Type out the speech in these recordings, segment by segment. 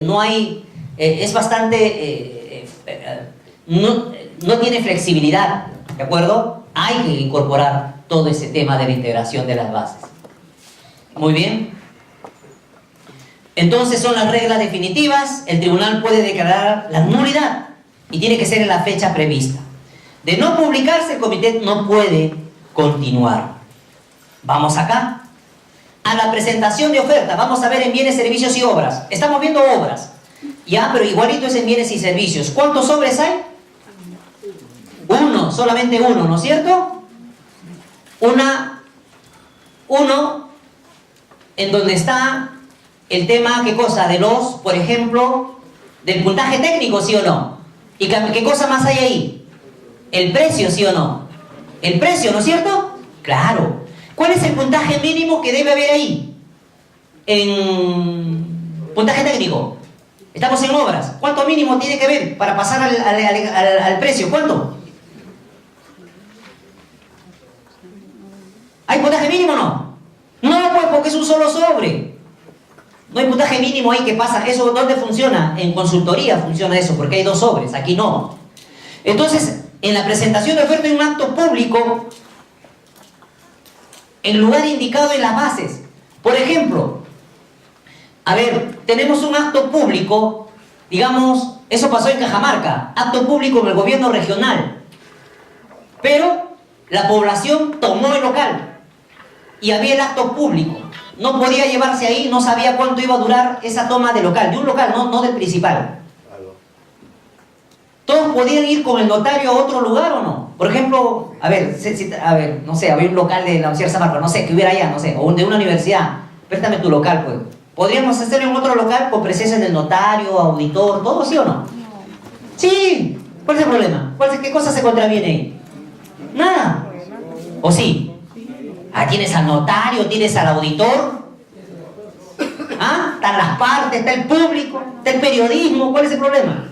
no hay, es bastante, no tiene flexibilidad, ¿de acuerdo? Hay que incorporar todo ese tema de la integración de las bases. Muy bien. Entonces son las reglas definitivas. El tribunal puede declarar la nulidad y tiene que ser en la fecha prevista. De no publicarse, el comité no puede continuar. Vamos acá. A la presentación de oferta, vamos a ver en bienes, servicios y obras. Estamos viendo obras. Ya, pero igualito es en bienes y servicios. ¿Cuántos sobres hay? Uno, solamente uno, ¿no es cierto? Uno en donde está el tema, ¿qué cosa? De los, por ejemplo, del puntaje técnico, ¿sí o no? ¿Y qué cosa más hay ahí? El precio, ¿sí o no? El precio, ¿no es cierto? Claro. ¿Cuál es el puntaje mínimo que debe haber ahí? En puntaje técnico. Estamos en obras. ¿Cuánto mínimo tiene que haber para pasar al precio? ¿Cuánto? ¿Hay puntaje mínimo o no? No, pues porque es un solo sobre. No hay puntaje mínimo ahí que pasa. ¿Eso dónde funciona? En consultoría funciona eso, porque hay dos sobres. Aquí no. Entonces, en la presentación de oferta en un acto público, el lugar indicado en las bases. Por ejemplo, a ver, tenemos un acto público, digamos, eso pasó en Cajamarca, acto público en el gobierno regional, pero la población tomó el local y había el acto público. No podía llevarse ahí, no sabía cuánto iba a durar esa toma de local, de un local, no del principal. ¿Todos podían ir con el notario a otro lugar o no? Por ejemplo, a ver, no sé, había un local de la Universidad de San Marcos, no sé, que hubiera allá, no sé, o de una universidad. Préstame tu local, pues. ¿Podríamos hacerlo en otro local con presencia del notario, auditor, todo, sí o no? Sí. ¿Cuál es el problema? ¿Qué cosa se contraviene ahí? Nada. ¿O sí? Ah, tienes al notario, tienes al auditor. ¿Ah? Están las partes, está el público, está el periodismo. ¿Cuál es el problema?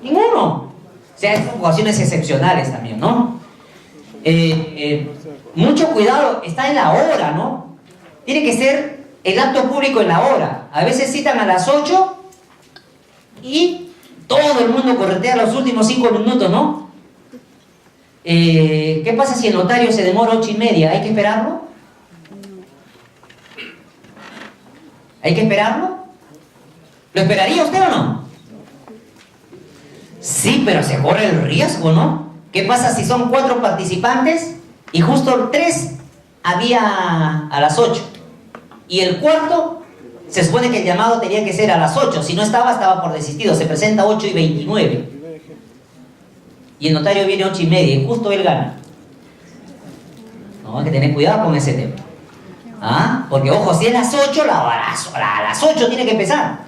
Ninguno. O sea, hay ocasiones excepcionales también, ¿no? Mucho cuidado, está en la hora, ¿no? Tiene que ser el acto público en la hora. A veces citan a las 8 y todo el mundo corretea los últimos 5 minutos, ¿no? ¿Qué pasa si el notario se demora 8:30? ¿Hay que esperarlo? ¿Hay que esperarlo? ¿Lo esperaría usted o no? Sí, pero se corre el riesgo, ¿no? ¿Qué pasa si son 4 participantes y justo 3 había a las 8? Y el cuarto, se supone que el llamado tenía que ser a las 8. Si no estaba por desistido. Se presenta 8:29. Y el notario viene 8:30 y justo él gana. No, hay que tener cuidado con ese tema. ¿Ah? Porque, ojo, si es las 8, a las 8 tiene que empezar.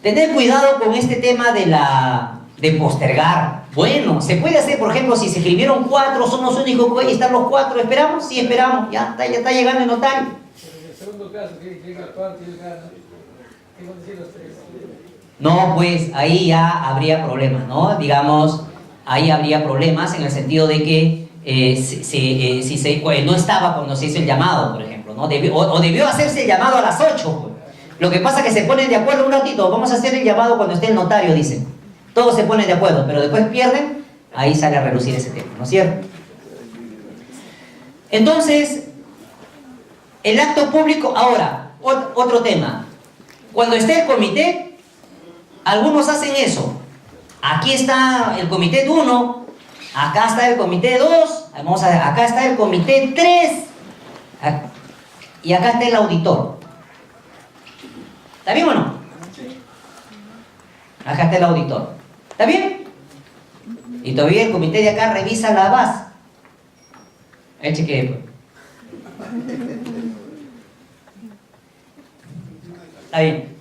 Tener cuidado con este tema de postergar. Bueno, se puede hacer, por ejemplo, si se escribieron 4, son los únicos que pueden estar los 4. ¿Esperamos? Sí, esperamos. Ya está llegando el notario. En el segundo caso, que llega el cuarto y él gana, ¿qué van a decir los 3? No, pues ahí ya habría problemas, ¿no? Digamos, ahí habría problemas en el sentido de que no estaba cuando se hizo el llamado, por ejemplo, ¿no? Debió hacerse el llamado a las 8, pues. Lo que pasa es que se ponen de acuerdo un ratito, vamos a hacer el llamado cuando esté el notario, dicen. Todos se ponen de acuerdo, pero después pierden, ahí sale a relucir ese tema, ¿no es cierto? Entonces, el acto público, ahora, otro tema. Cuando esté el comité, algunos hacen eso. Aquí está el comité 1, acá está el comité 2, acá está el comité 3, y acá está el auditor. ¿Está bien o no? Acá está el auditor. ¿Está bien? Y todavía el comité de acá revisa la base. Chequee. ¿Está bien?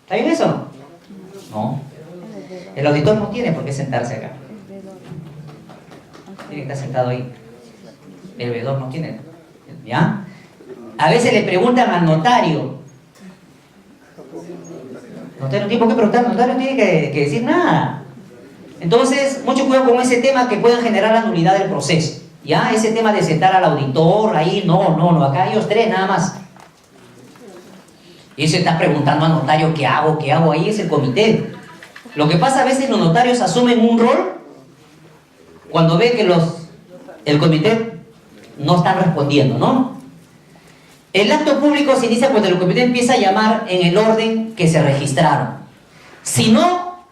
¿Está bien eso o no? No. El auditor no tiene por qué sentarse acá. Tiene que estar sentado ahí. El veedor no tiene. ¿Ya? A veces le preguntan al notario. El notario no tiene por qué preguntar, el notario no tiene que decir nada. Entonces, mucho cuidado con ese tema que puede generar la nulidad del proceso. ¿Ya? Ese tema de sentar al auditor, ahí, no, acá ellos 3 nada más. Y se está preguntando al notario, ¿qué hago? ¿Qué hago? Ahí es el comité. Lo que pasa a veces los notarios asumen un rol cuando ve que el comité no están respondiendo, ¿no? El acto público se inicia cuando el comité empieza a llamar en el orden que se registraron. Si no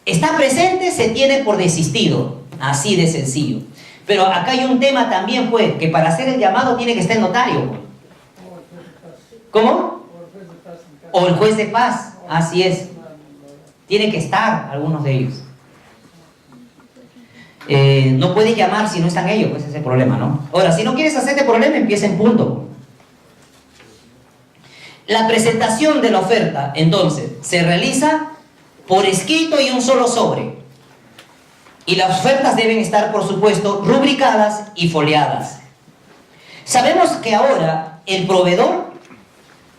está presente, se tiene por desistido. Así de sencillo. Pero acá hay un tema también, pues, que para hacer el llamado tiene que estar el notario. ¿Cómo? O el juez de paz. Así es. Tiene que estar algunos de ellos. No puedes llamar si no están ellos, pues ese es el problema, ¿no? Ahora, si no quieres hacerte problema, empieza en punto. La presentación de la oferta, entonces, se realiza por escrito y un solo sobre. Y las ofertas deben estar, por supuesto, rubricadas y foliadas. Sabemos que ahora el proveedor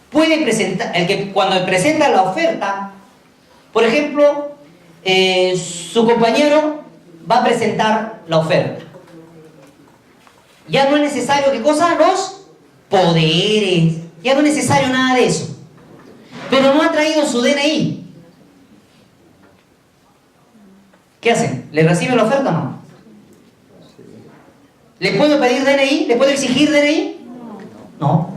puede presentar, cuando presenta la oferta, por ejemplo, su compañero va a presentar la oferta. Ya no es necesario, ¿qué cosa? Los poderes. Ya no es necesario nada de eso. Pero no ha traído su DNI. ¿Qué hacen? ¿Le reciben la oferta o no? ¿Le puedo pedir DNI? ¿Le puedo exigir DNI? No.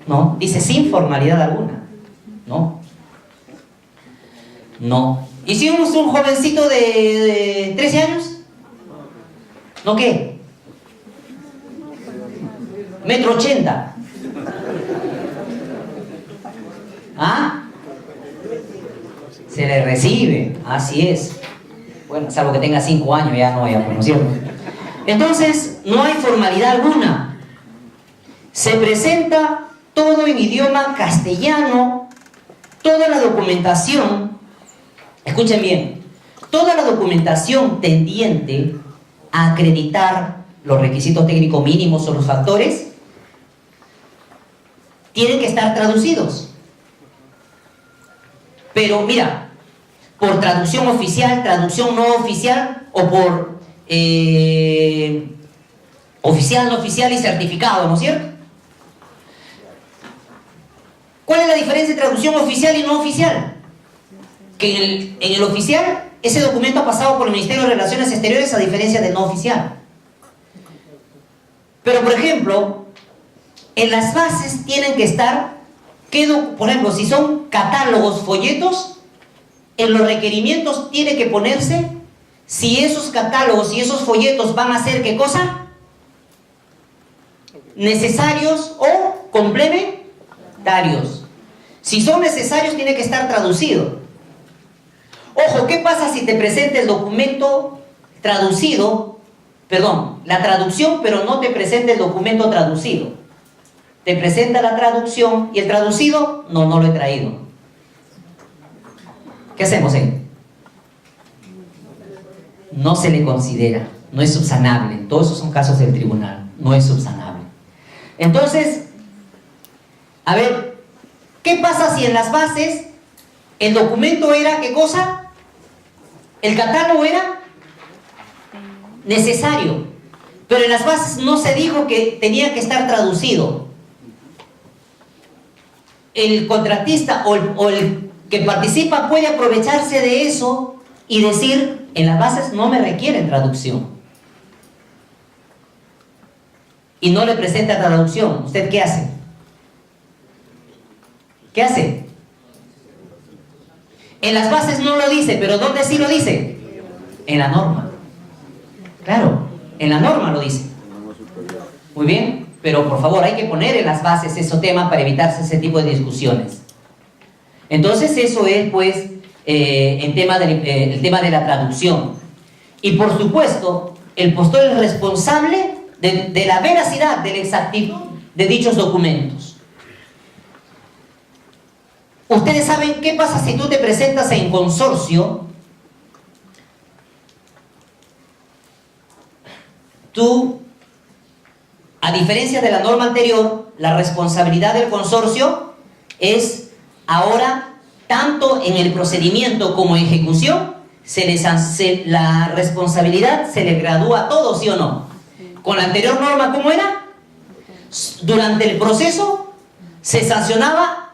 No. Dice sin formalidad alguna. No. No. ¿Y si es un jovencito de 13 años? ¿No qué? 1,80 m. ¿Ah? Se le recibe. Así es. Bueno, salvo que tenga 5 años, ya no, ¿no es cierto? Entonces, no hay formalidad alguna. Se presenta todo en idioma castellano, toda la documentación, escuchen bien, toda la documentación tendiente a acreditar los requisitos técnicos mínimos o los factores, tienen que estar traducidos. Pero mira, por traducción oficial, traducción no oficial, o por oficial, no oficial y certificado, ¿no es cierto? ¿Cuál es la diferencia entre traducción oficial y no oficial? Que en el oficial, ese documento ha pasado por el Ministerio de Relaciones Exteriores, a diferencia del no oficial. Pero, por ejemplo, en las bases tienen que estar, por ejemplo, si son catálogos, folletos, en los requerimientos tiene que ponerse si esos catálogos y esos folletos van a ser, ¿qué cosa? Necesarios o complementarios. Si son necesarios, tiene que estar traducido. Ojo, ¿qué pasa si te presenta el documento traducido? Perdón, la traducción, pero no te presenta el documento traducido. Te presenta la traducción y el traducido, no lo he traído. ¿Qué hacemos ahí? No se le considera, no es subsanable. Todos esos son casos del tribunal, no es subsanable. Entonces, a ver, ¿qué pasa si en las bases el documento era, ¿qué cosa? El catálogo era necesario, pero en las bases no se dijo que tenía que estar traducido. El contratista o el que participa puede aprovecharse de eso y decir, en las bases no me requieren traducción. Y no le presenta traducción. ¿Usted qué hace? ¿Qué hace? En las bases no lo dice, pero ¿dónde sí lo dice? En la norma. Claro, en la norma lo dice. Muy bien, pero por favor hay que poner en las bases ese tema para evitarse ese tipo de discusiones. Entonces eso es pues el tema de la traducción. Y por supuesto, el postor es responsable de la veracidad, de la exactitud de dichos documentos. Ustedes saben qué pasa si tú te presentas en consorcio. Tú, a diferencia de la norma anterior, la responsabilidad del consorcio es ahora, tanto en el procedimiento como en ejecución, la responsabilidad se le gradúa a todos, ¿sí o no? Con la anterior norma, ¿cómo era? Durante el proceso se sancionaba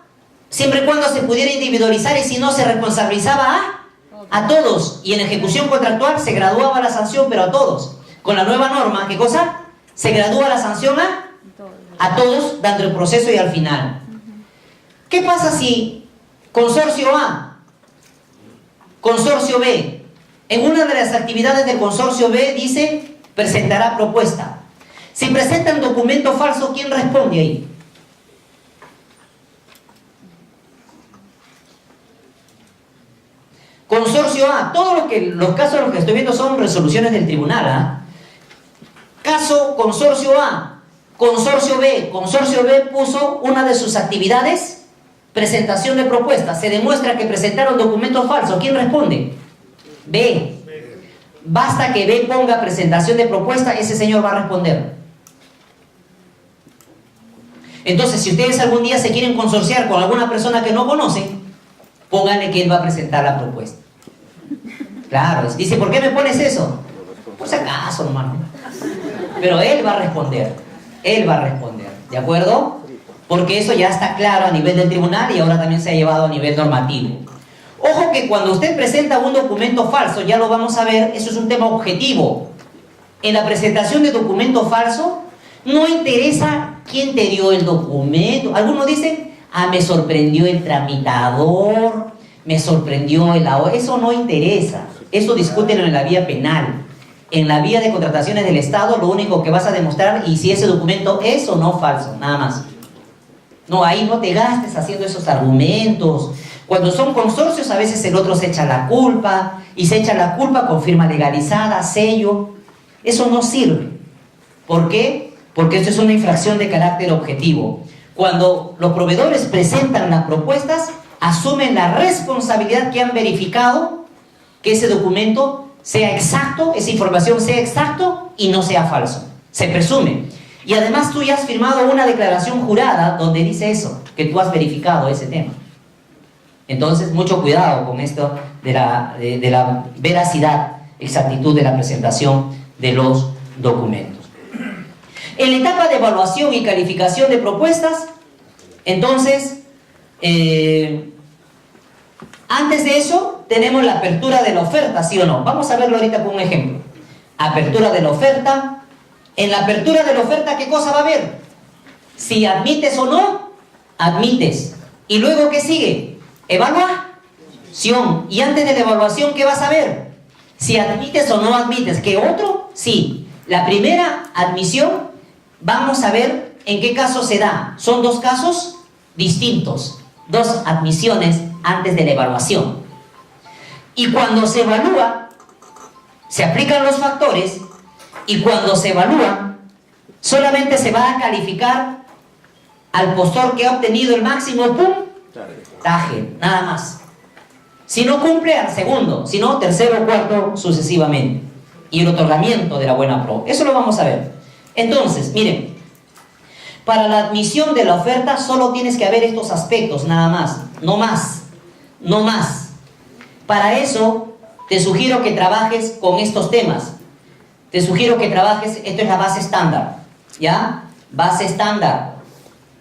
siempre y cuando se pudiera individualizar y si no se responsabilizaba a todos. Y en ejecución contractual se graduaba la sanción, pero a todos. Con la nueva norma, ¿qué cosa? Se gradúa la sanción a todos, dando el proceso y al final. ¿Qué pasa si consorcio A, consorcio B, en una de las actividades del consorcio B dice presentará propuesta? Si presentan documento falso, ¿quién responde ahí? Consorcio A, todos los casos en los que estoy viendo son resoluciones del tribunal, ¿ah? Caso consorcio A, consorcio B puso una de sus actividades, presentación de propuestas. Se demuestra que presentaron documentos falsos. ¿Quién responde? B. Basta que B ponga presentación de propuesta, ese señor va a responder. Entonces, si ustedes algún día se quieren consorciar con alguna persona que no conocen, pónganle que él va a presentar la propuesta. Claro, dice, ¿por qué me pones eso? Por si acaso, hermano. Pero él va a responder. Él va a responder, ¿de acuerdo? Porque eso ya está claro a nivel del tribunal y ahora también se ha llevado a nivel normativo. Ojo que cuando usted presenta un documento falso, ya lo vamos a ver, eso es un tema objetivo. En la presentación de documento falso, no interesa quién te dio el documento. Algunos dicen, me sorprendió el tramitador, me sorprendió el ahorro. Eso no interesa. Eso discútenlo en la vía penal. En la vía de contrataciones del Estado, lo único que vas a demostrar y si ese documento es o no falso, nada más. No, ahí no te gastes haciendo esos argumentos. Cuando son consorcios, a veces el otro se echa la culpa, y se echa la culpa con firma legalizada, sello. Eso no sirve. ¿Por qué? Porque esto es una infracción de carácter objetivo. Cuando los proveedores presentan las propuestas, asumen la responsabilidad que han verificado que ese documento sea exacto, esa información sea exacto y no sea falso. Se presume. Y además tú ya has firmado una declaración jurada donde dice eso, que tú has verificado ese tema. Entonces, mucho cuidado con esto de la veracidad, exactitud de la presentación de los documentos. En la etapa de evaluación y calificación de propuestas, entonces, antes de eso, tenemos la apertura de la oferta, ¿sí o no? Vamos a verlo ahorita con un ejemplo. Apertura de la oferta. En la apertura de la oferta, ¿qué cosa va a haber? Si admites o no, admites. ¿Y luego qué sigue? Evaluación. Y antes de la evaluación, ¿qué vas a ver? Si admites o no admites. ¿Qué otro? Sí. La primera admisión, vamos a ver en qué caso se da. Son dos casos distintos. Dos admisiones antes de la evaluación. Y cuando se evalúa, se aplican los factores. Y cuando se evalúa, solamente se va a calificar al postor que ha obtenido el máximo puntaje, nada más. Si no cumple, al segundo, si no, tercero, cuarto, sucesivamente. Y el otorgamiento de la buena pro. Eso lo vamos a ver. Entonces, miren, para la admisión de la oferta solo tienes que haber estos aspectos, nada más. No más. No más. Para eso, te sugiero que trabajes con estos temas. Te sugiero que trabajes, esto es la base estándar, ¿ya? Base estándar.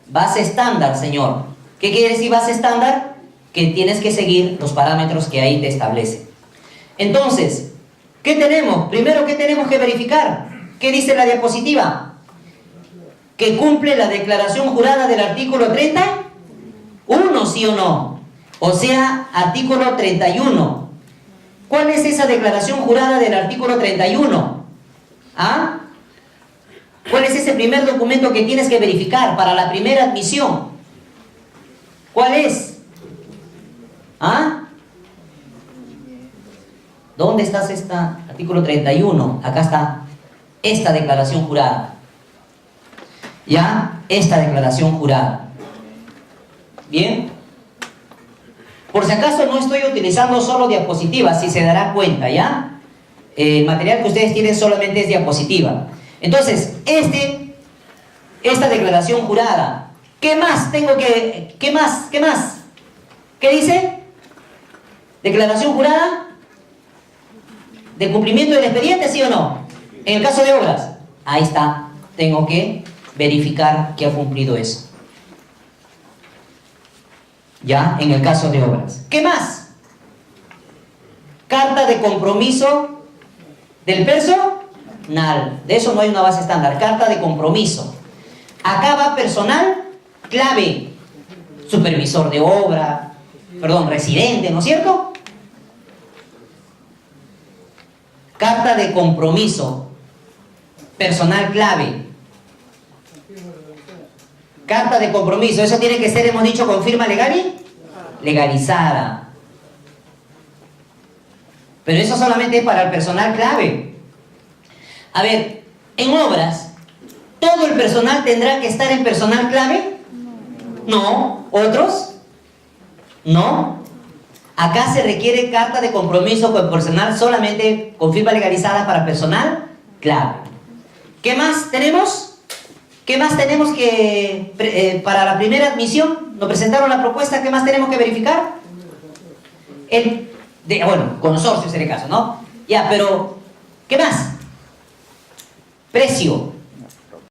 Base estándar, señor. ¿Qué quiere decir base estándar? Que tienes que seguir los parámetros que ahí te establece. Entonces, ¿qué tenemos? Primero, ¿qué tenemos que verificar? ¿Qué dice la diapositiva? Que cumple la declaración jurada del artículo 31, ¿sí o no? O sea, artículo 31. ¿Cuál es esa declaración jurada del artículo 31? ¿Ah? ¿Cuál es ese primer documento que tienes que verificar para la primera admisión? ¿Cuál es? ¿Ah? ¿Dónde está esta? Artículo 31. Acá está esta declaración jurada. ¿Ya? Esta declaración jurada. ¿Bien? Por si acaso no estoy utilizando solo diapositivas, si se darán cuenta, ¿ya? El material que ustedes tienen solamente es diapositiva. Entonces, esta declaración jurada, ¿qué más tengo que...? ¿Qué más? ¿Qué más? ¿Qué dice? Declaración jurada de cumplimiento del expediente, ¿sí o no? En el caso de obras, ahí está. Tengo que verificar que ha cumplido eso. Ya, en el caso de obras. ¿Qué más? Carta de compromiso del personal. De eso no hay una base estándar. Carta de compromiso. Acá va personal clave. Supervisor de obra, residente, ¿no es cierto? Carta de compromiso. Personal clave. Carta de compromiso. Eso tiene que ser, hemos dicho, con firma legalizada. Pero eso solamente es para el personal clave. A ver, en obras, ¿todo el personal tendrá que estar en personal clave? No. ¿Otros? No. Acá se requiere carta de compromiso con personal solamente con firma legalizada para personal clave. ¿Qué más tenemos? ¿Qué más tenemos que, para la primera admisión, nos presentaron la propuesta, ¿qué más tenemos que verificar? Consorcio sería el caso, ¿no? Ya, pero, ¿qué más? Precio.